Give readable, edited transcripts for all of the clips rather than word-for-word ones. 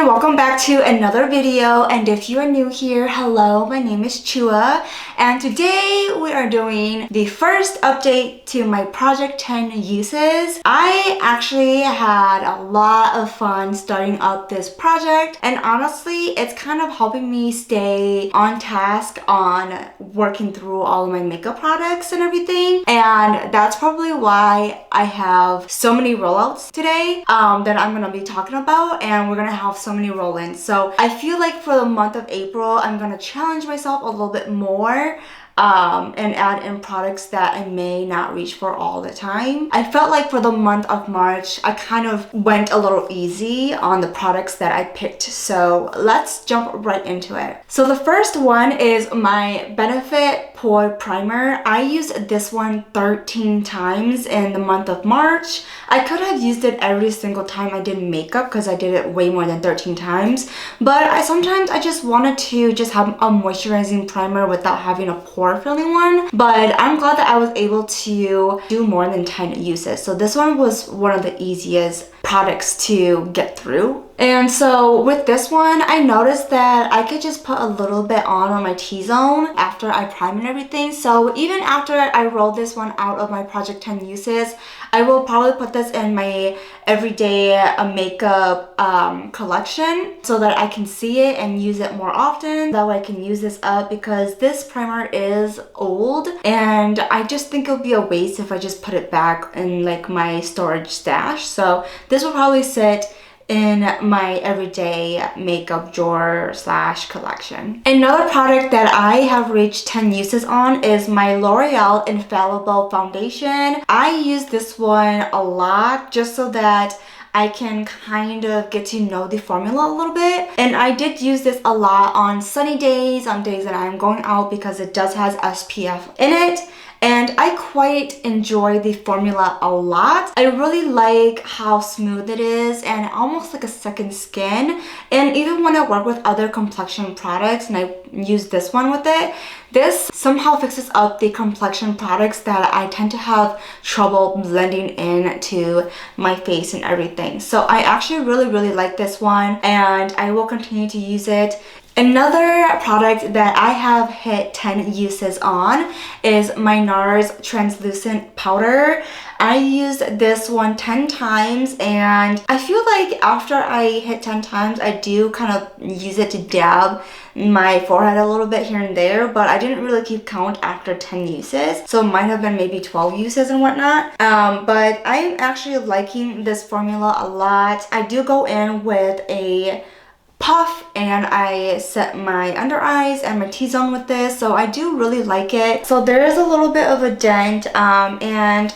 everyone, welcome back to another video, and if you are new here, hello, my name is Choua, and today we are doing the first update to my Project 10 uses. I actually had a lot of fun starting up this project, and honestly, it's kind of helping me stay on task on working through all of my makeup products and everything, and that's probably why I have so many rollouts today that I'm gonna be talking about, and we're gonna have so many roll-ins. So I feel like for the month of April, I'm gonna challenge myself a little bit more and add in products that I may not reach for all the time. I felt like for the month of March, I kind of went a little easy on the products that I picked. So let's jump right into it. So the first one is my Benefit Pore Primer. I used this one 13 times in the month of March. I could have used it every single time I did makeup because I did it way more than 13 times. But sometimes I just wanted to just have a moisturizing primer without having a pore filling one, but I'm glad that I was able to do more than 10 uses. So this one was one of the easiest products to get through. And so with this one, I noticed that I could just put a little bit on my T-zone after I prime and everything. So even after I roll this one out of my Project 10 uses, I will probably put this in my everyday makeup collection so that I can see it and use it more often. That way I can use this up because this primer is old and I just think it would be a waste if I just put it back in like my storage stash. So this will probably sit in my everyday makeup drawer / collection. Another product that I have reached 10 uses on is my L'Oreal Infallible Foundation. I use this one a lot just so that I can kind of get to know the formula a little bit. And I did use this a lot on sunny days, on days that I'm going out because it does has SPF in it. And I quite enjoy the formula a lot. I really like how smooth it is and almost like a second skin. And even when I work with other complexion products and I use this one with it, this somehow fixes up the complexion products that I tend to have trouble blending into my face and everything. So I actually really like this one and I will continue to use it. Another product that I have hit 10 uses on is my NARS Translucent Powder. I used this one 10 times and I feel like after I hit 10 times, I do kind of use it to dab my forehead a little bit here and there, but I didn't really keep count after 10 uses. So it might have been maybe 12 uses and whatnot. But I'm actually liking this formula a lot. I do go in with a puff and I set my under eyes and my T-zone with this, so I do really like it. So there is a little bit of a dent and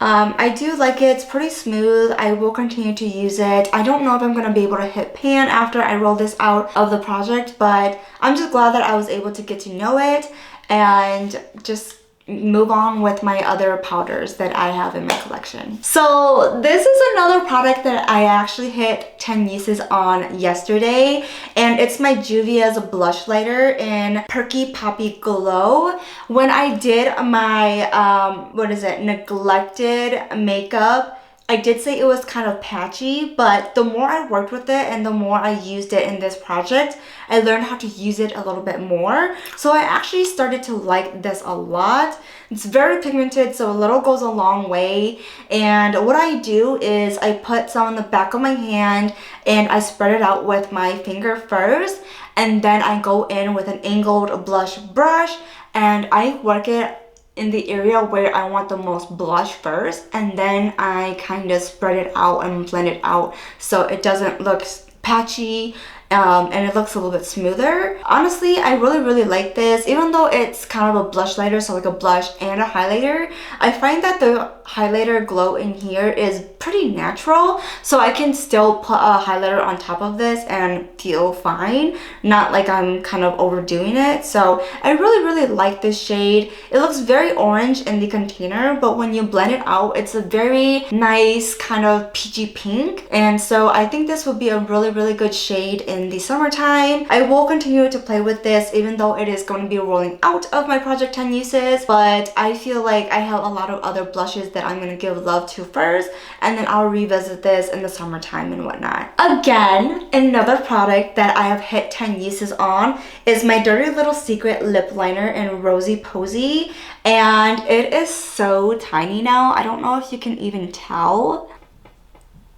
I do like it. It's pretty smooth. I will continue to use it. I don't know if I'm going to be able to hit pan after I roll this out of the project, but I'm just glad that I was able to get to know it and just move on with my other powders that I have in my collection. So this is another product that I actually hit 10 uses on yesterday, and it's my Juvia's blush lighter in Perky Poppy Glow. When I did my neglected makeup, I did say it was kind of patchy, but the more I worked with it and the more I used it in this project, I learned how to use it a little bit more. So I actually started to like this a lot. It's very pigmented, so a little goes a long way. And what I do is I put some on the back of my hand and I spread it out with my finger first. And then I go in with an angled blush brush and I work it in the area where I want the most blush first, and then I kind of spread it out and blend it out so it doesn't look patchy and it looks a little bit smoother. Honestly, I really like this. Even though it's kind of a blush lighter, so like a blush and a highlighter, I find that the highlighter glow in here is pretty natural, so I can still put a highlighter on top of this and feel fine, not like I'm kind of overdoing it. So I really like this shade. It looks very orange in the container, but when you blend it out, it's a very nice kind of peachy pink, and so I think this would be a really good shade in the summertime. I will continue to play with this even though it is going to be rolling out of my Project 10 uses, but I feel like I have a lot of other blushes that I'm going to give love to first, and and then I'll revisit this in the summertime and whatnot. Again, another product that I have hit 10 uses on is my Dirty Little Secret lip liner in Rosy Posy, and it is so tiny now. I don't know if you can even tell.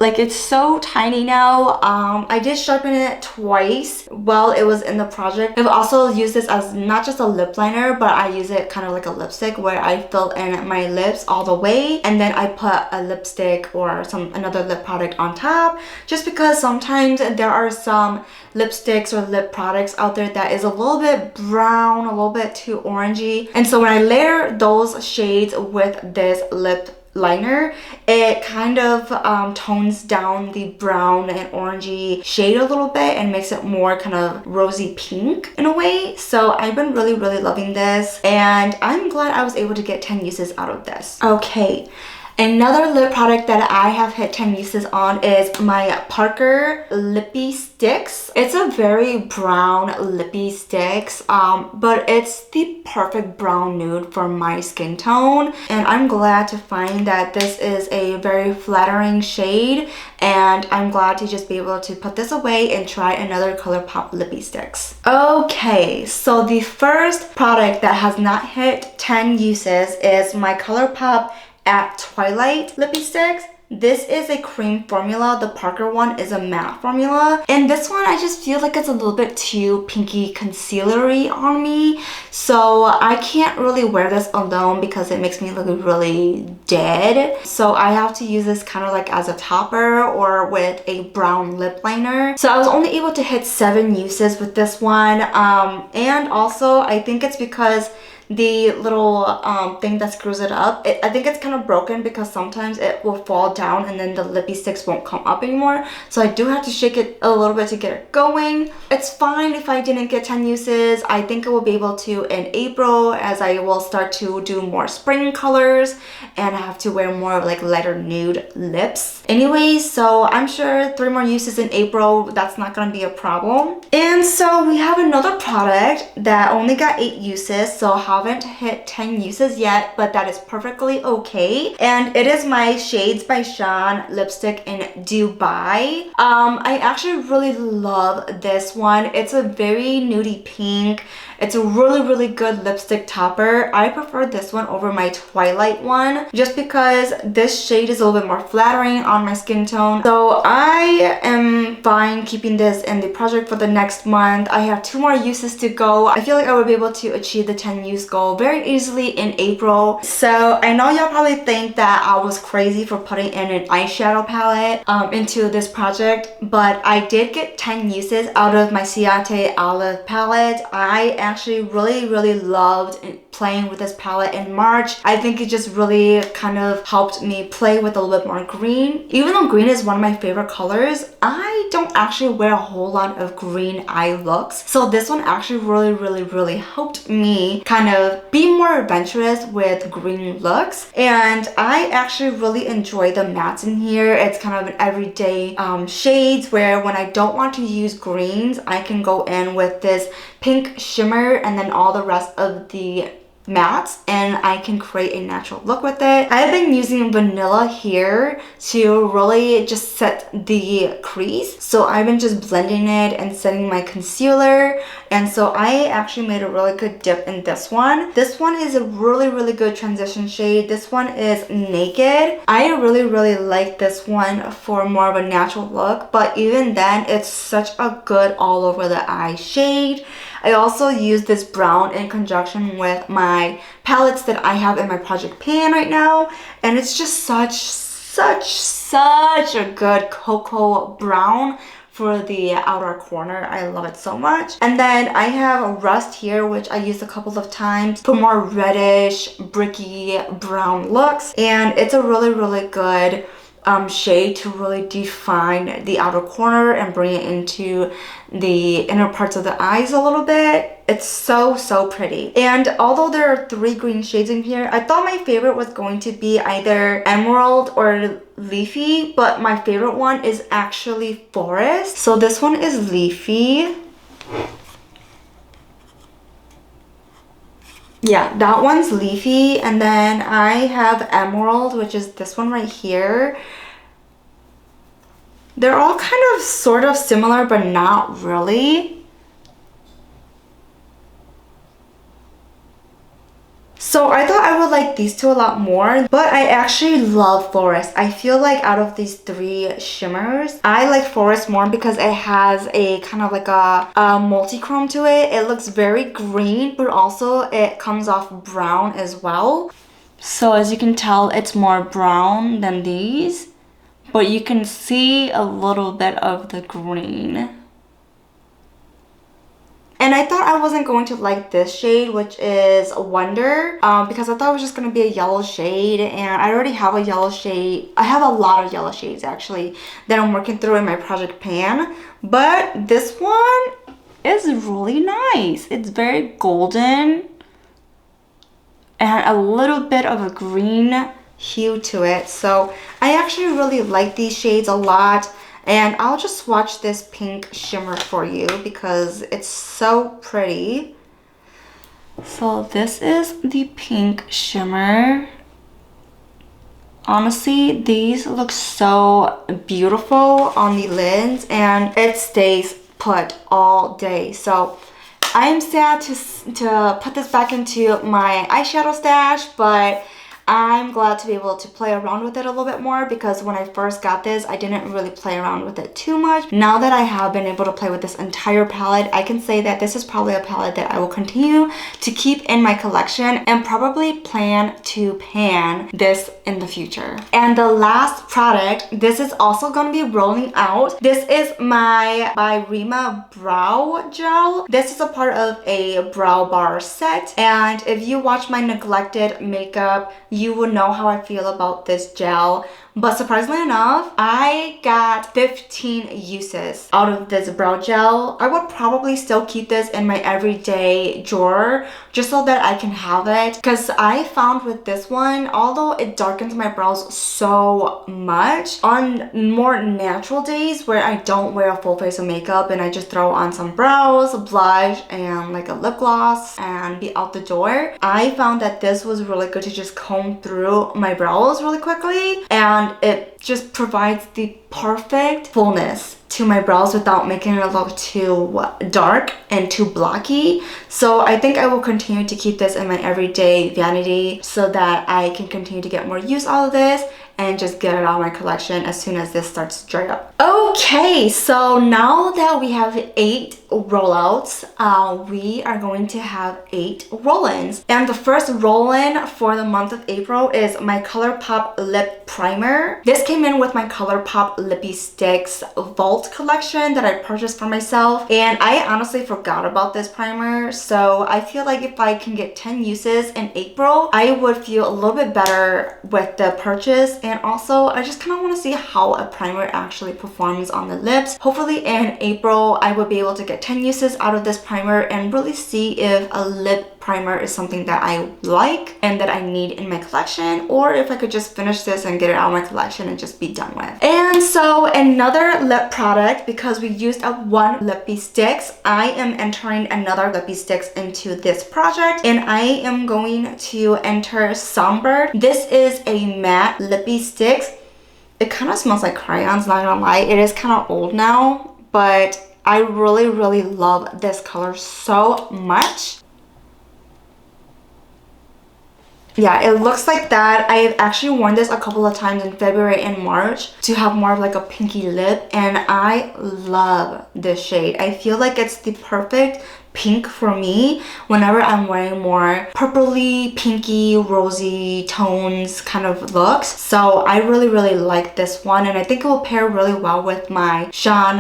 Like, it's so tiny now. I did sharpen it twice while it was in the project. I've also used this as not just a lip liner, but I use it kind of like a lipstick where I fill in my lips all the way and then I put a lipstick or another lip product on top, just because sometimes there are some lipsticks or lip products out there that is a little bit brown, a little bit too orangey. And so when I layer those shades with this lip liner, it kind of tones down the brown and orangey shade a little bit and makes it more kind of rosy pink in a way. So I've been really loving this, and I'm glad I was able to get 10 uses out of this. Okay, another lip product that I have hit 10 uses on is my Parker Lippy Sticks. It's a very brown lippy sticks, but it's the perfect brown nude for my skin tone. And I'm glad to find that this is a very flattering shade, and I'm glad to just be able to put this away and try another ColourPop lippy sticks. Okay, so the first product that has not hit 10 uses is my ColourPop at Twilight lippy sticks. This is a cream formula. The Parker one is a matte formula. And this one, I just feel like it's a little bit too pinky concealery on me. So I can't really wear this alone because it makes me look really dead. So I have to use this kind of like as a topper or with a brown lip liner. So I was only able to hit 7 uses with this one. And also I think it's because the little thing that screws it up, I think it's kind of broken because sometimes it will fall down and then the lippy sticks won't come up anymore. So I do have to shake it a little bit to get it going. It's fine if I didn't get 10 uses. I think I will be able to in April, as I will start to do more spring colors and I have to wear more of like lighter nude lips. Anyways, so I'm sure 3 more uses in April, that's not going to be a problem. And so we have another product that only got 8 uses, so haven't hit 10 uses yet, but that is perfectly okay. And it is my Shades by Sean lipstick in Dubai. I actually really love this one. It's a very nudie pink. It's a really good lipstick topper. I prefer this one over my Twilight one just because this shade is a little bit more flattering on my skin tone. So I am fine keeping this in the project for the next month. I have 2 more uses to go. I feel like I would be able to achieve the 10 use goal very easily in April. So I know y'all probably think that I was crazy for putting in an eyeshadow palette into this project, but I did get 10 uses out of my Ciate Olive palette. I actually really loved playing with this palette in March. I think it just really kind of helped me play with a little bit more green. Even though green is one of my favorite colors, I don't actually wear a whole lot of green eye looks. So this one actually really helped me kind of be more adventurous with green looks. And I actually really enjoy the mattes in here. It's kind of an everyday shades where when I don't want to use greens, I can go in with this pink shimmer and then all the rest of the mattes and I can create a natural look with it. I've been using vanilla here to really just set the crease. So I've been just blending it and setting my concealer. And so I actually made a really good dip in this one. This one is a really good transition shade. This one is Naked. I really like this one for more of a natural look, but even then it's such a good all over the eye shade. I also use this brown in conjunction with my palettes that I have in my project pan right now, and it's just such a good cocoa brown for the outer corner. I love it so much. And then I have Rust here, which I used a couple of times for more reddish, bricky brown looks, and it's a really good shade to really define the outer corner and bring it into the inner parts of the eyes a little bit. It's so pretty. And although there are 3 green shades in here, I thought my favorite was going to be either Emerald or Leafy, but my favorite one is actually Forest. So this one is Leafy. Yeah, that one's Leafy. And then I have Emerald, which is this one right here. They're all kind of sort of similar, but not really. So I thought I would like these two a lot more, but I actually love Forest. I feel like out of these three shimmers, I like Forest more because it has a kind of like a multi-chrome to it. It looks very green, but also it comes off brown as well. So as you can tell, it's more brown than these, but you can see a little bit of the green. And I thought I wasn't going to like this shade, which is Wonder, because I thought it was just going to be a yellow shade, and I already have a yellow shade. I have a lot of yellow shades actually that I'm working through in my project pan, but this one is really nice. It's very golden and a little bit of a green hue to it. So I actually really like these shades a lot. And I'll just swatch this pink shimmer for you because it's so pretty. So this is the pink shimmer. Honestly, these look so beautiful on the lids and it stays put all day. So I am sad to put this back into my eyeshadow stash, but I'm glad to be able to play around with it a little bit more because when I first got this, I didn't really play around with it too much. Now that I have been able to play with this entire palette, I can say that this is probably a palette that I will continue to keep in my collection and probably plan to pan this in the future. And the last product, this is also going to be rolling out. This is my by Rima Brow Gel. This is a part of a brow bar set. And if you watch my neglected makeup, you would know how I feel about this gel. But surprisingly enough, I got 15 uses out of this brow gel. I would probably still keep this in my everyday drawer just so that I can have it. Because I found with this one, although it darkens my brows so much, on more natural days where I don't wear a full face of makeup and I just throw on some brows, blush, and like a lip gloss and be out the door, I found that this was really good to just comb through my brows really quickly. And it just provides the perfect fullness to my brows without making it look too dark and too blocky. So I think I will continue to keep this in my everyday vanity so that I can continue to get more use out of this and just get it out of my collection as soon as this starts to dry up. Okay, so now that we have 8 rollouts, we are going to have 8 roll-ins. And the first roll-in for the month of April is my ColourPop Lip Primer. This came in with my ColourPop Lippy Sticks Vault collection that I purchased for myself. And I honestly forgot about this primer. So I feel like if I can get 10 uses in April, I would feel a little bit better with the purchase. And also, I just kind of want to see how a primer actually performs on the lips. Hopefully in April, I will be able to get 10 uses out of this primer and really see if a lip primer is something that I like and that I need in my collection, or if I could just finish this and get it out of my collection and just be done with. And so another lip product, because we used up 1 Lippy Sticks, I am entering another Lippy Sticks into this project, and I am going to enter Songbird. This is a matte Lippy Sticks. It kind of smells like crayons, not gonna lie. It is kind of old now, but I really love this color so much. Yeah, it looks like that. I've actually worn this a couple of times in February and March to have more of like a pinky lip, and I love this shade. I feel like it's the perfect pink for me whenever I'm wearing more purpley, pinky, rosy tones kind of looks. So I really like this one, and I think it will pair really well with my Sean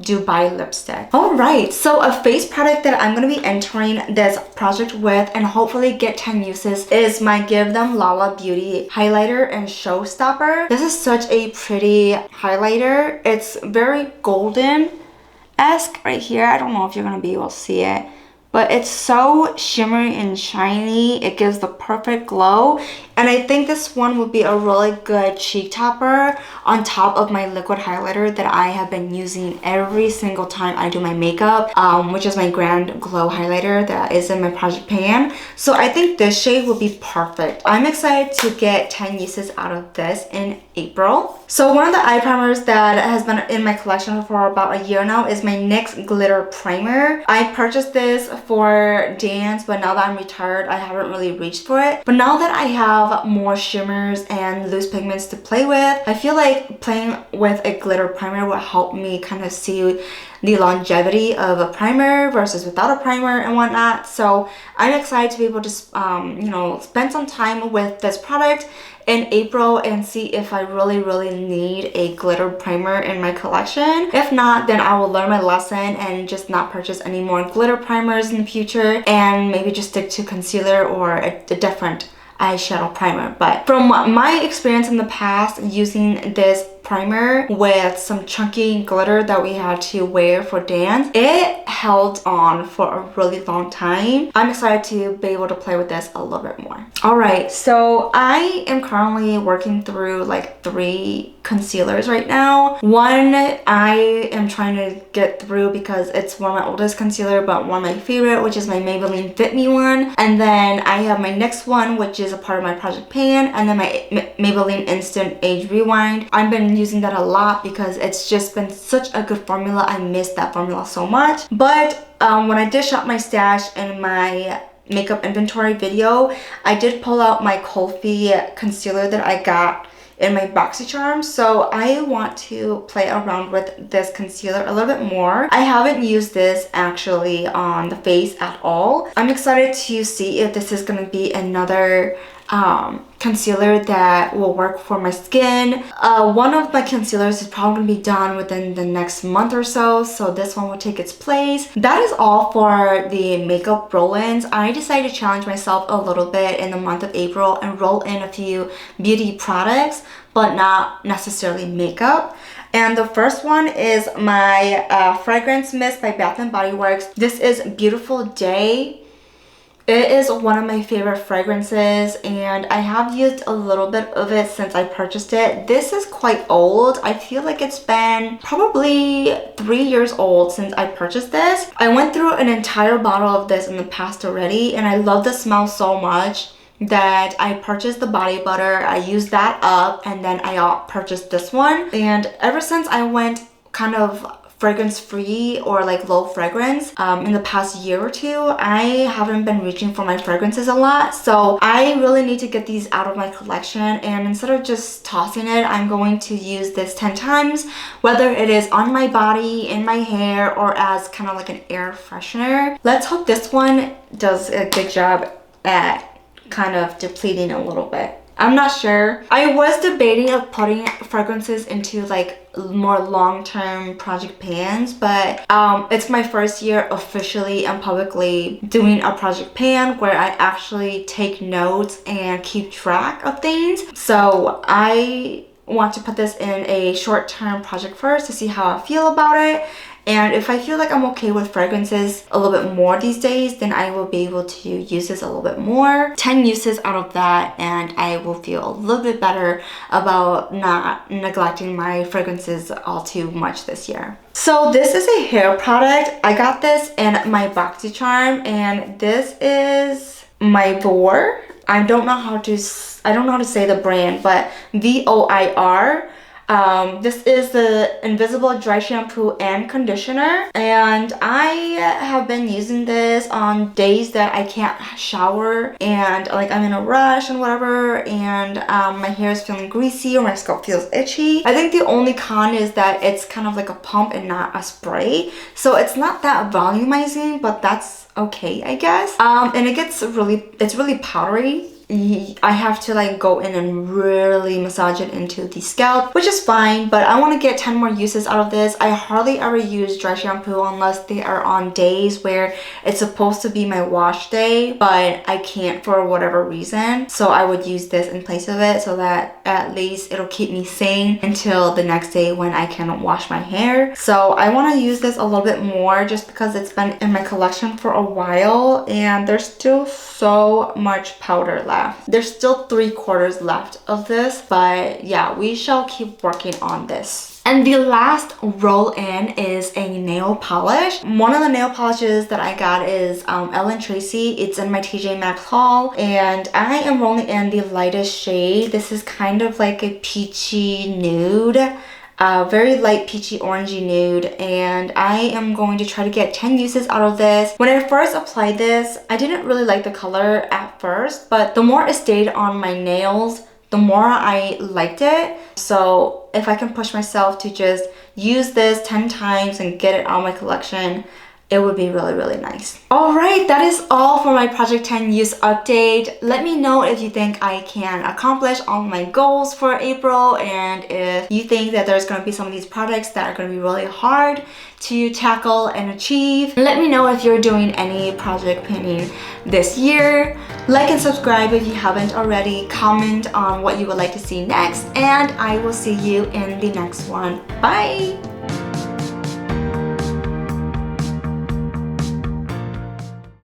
Dubai lipstick. Alright, so a face product that I'm going to be entering this project with and hopefully get 10 uses is my Give Them Lala Beauty highlighter and showstopper. This is such a pretty highlighter. It's very golden-esque right here. I don't know if you're gonna be able to see it, but it's so shimmery and shiny. It gives the perfect glow, And I think this one would be a really good cheek topper on top of my liquid highlighter that I have been using every single time I do my makeup, which is my Grand Glow highlighter that is in my project pan. So I think this shade will be perfect. I'm excited to get 10 uses out of this in April. So one of the eye primers that has been in my collection for about a year now is my NYX Glitter Primer. I purchased this for dance, but now that I'm retired, I haven't really reached for it. But now that I have more shimmers and loose pigments to play with, I feel like playing with a glitter primer will help me kind of see the longevity of a primer versus without a primer and whatnot. So I'm excited to be able to, you know, spend some time with this product in April and see if I really need a glitter primer in my collection. If not, then I will learn my lesson and just not purchase any more glitter primers in the future and maybe just stick to concealer or a different eyeshadow primer. But from my experience in the past using this primer with some chunky glitter that we had to wear for dance, it held on for a really long time. I'm excited to be able to play with this a little bit more. Alright, so I am currently working through like 3 concealers right now. One I am trying to get through because it's one of my oldest concealer, but one of my favorite, which is my Maybelline Fit Me one. And then I have my next one, which is a part of my project pan, and then my Maybelline Instant Age Rewind. I've been using that a lot because it's just been such a good formula. I miss that formula so much. But when I dish up my stash in my makeup inventory video, I did pull out my Colfi concealer that I got in my BoxyCharm. So I want to play around with this concealer a little bit more. I haven't used this actually on the face at all. I'm excited to see if this is going to be another concealer that will work for my skin. One of my concealers is probably going to be done within the next month or so, so this one will take its place. That is all for the makeup roll-ins. I decided to challenge myself a little bit in the month of April and roll in a few beauty products, but not necessarily makeup. And the first one is my fragrance mist by Bath & Body Works. This is Beautiful Day. It is one of my favorite fragrances and I have used a little bit of it since I purchased it. This is quite old. I feel like it's been probably 3 years old since I purchased this. I went through an entire bottle of this in the past already and I love the smell so much that I purchased the body butter. I used that up and then I purchased this one. And ever since I went kind of fragrance free or like low fragrance in the past year or two, I haven't been reaching for my fragrances a lot. So I really need to get these out of my collection, and instead of just tossing it, I'm going to use this 10 times, whether it is on my body, in my hair, or as kind of like an air freshener. Let's hope this one does a good job at kind of depleting a little bit. I'm not sure. I was debating of putting fragrances into like more long-term project pans, but it's my first year officially and publicly doing a project pan where I actually take notes and keep track of things. So I want to put this in a short-term project first to see how I feel about it. And if I feel like I'm okay with fragrances a little bit more these days, then I will be able to use this a little bit more. 10 uses out of that, and I will feel a little bit better about not neglecting my fragrances all too much this year. So this is a hair product. I got this in my BoxyCharm, and this is my Voir. I don't know how to say the brand, but VOIR. This is the Invisible Dry Shampoo and Conditioner, and I have been using this on days that I can't shower and like I'm in a rush and whatever, and my hair is feeling greasy or my scalp feels itchy. I think the only con is that it's kind of like a pump and not a spray, so it's not that volumizing, but that's okay, I guess. And it's really powdery. I have to like go in and really massage it into the scalp, which is fine, but I want to get 10 more uses out of this. I hardly ever use dry shampoo unless they are on days where it's supposed to be my wash day, but I can't for whatever reason. So I would use this in place of it so that at least it'll keep me sane until the next day when I can wash my hair. So I want to use this a little bit more just because it's been in my collection for a while and there's still so much powder left. left. There's still 3/4 left of this, but yeah, we shall keep working on this. And the last roll-in is a nail polish. One of the nail polishes that I got is Ellen Tracy. It's in my TJ Maxx haul, and I am rolling in the lightest shade. This is kind of like a peachy nude. Very light peachy orangey nude, and I am going to try to get 10 uses out of this. When I first applied this, I didn't really like the color at first, but the more it stayed on my nails, the more I liked it. So if I can push myself to just use this 10 times and get it out of my collection, it would be really, really nice. All right, that is all for my Project 10 use update. Let me know if you think I can accomplish all my goals for April, and if you think that there's gonna be some of these projects that are gonna be really hard to tackle and achieve. Let me know if you're doing any project planning this year. Like and subscribe if you haven't already. Comment on what you would like to see next, and I will see you in the next one. Bye!